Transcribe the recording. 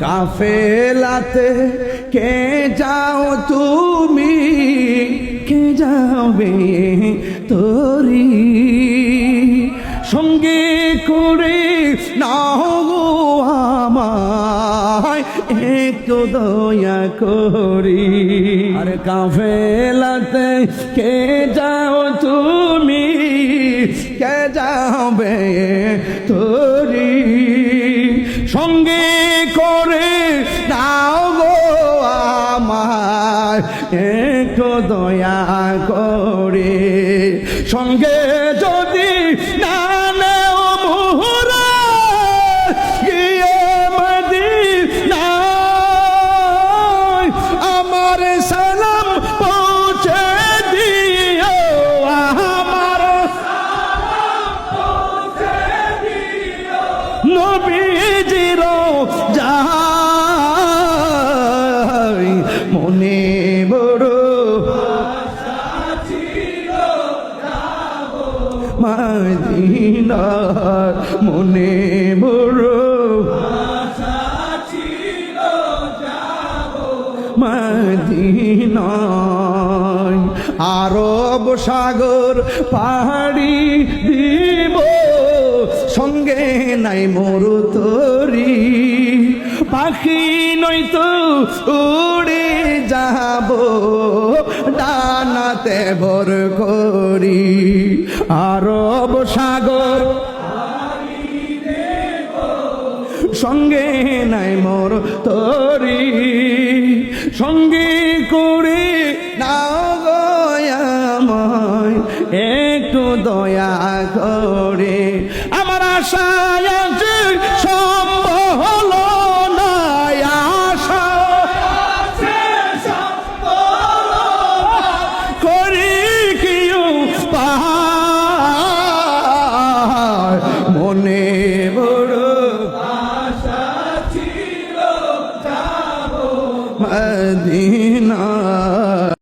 কাফেলাতে কে যাও তুমি, কে যাবে তোরি সঙ্গে করে নাও গো আমায় একটু দয়া করি। আর কাফেলাতে কে যাও তুমি, কে যাবে তোরি সঙ্গে করে নাও গো আমায় একটু দয়া করে। সঙ্গে যদি না নেও মোহরা গিয়ে মদিনায় আমার সালাম পৌঁছে দিও, আমার সালাম পৌঁছে দিও নবীজির যাই মনে বড় আশা ছিল যাব মদিনার, মনে বড় আশা ছিল যাব মদিনায়। আরব সাগর পাহাড়ি দিব সঙ্গে নাই মোর তরি, পাখি নয়তো উড়ে যাব ডানাতে ভর করি। আরব সাগর সঙ্গে নাই মোর তরি, সঙ্গে করে নাও গো আমায় একটু দয়া করে। আমার আশা আছে সম্ভব হলো না, আশা আছে সম্ভব হলো না, করি কি উপায় মনে বড় আশা ছিল যাব মদিনা।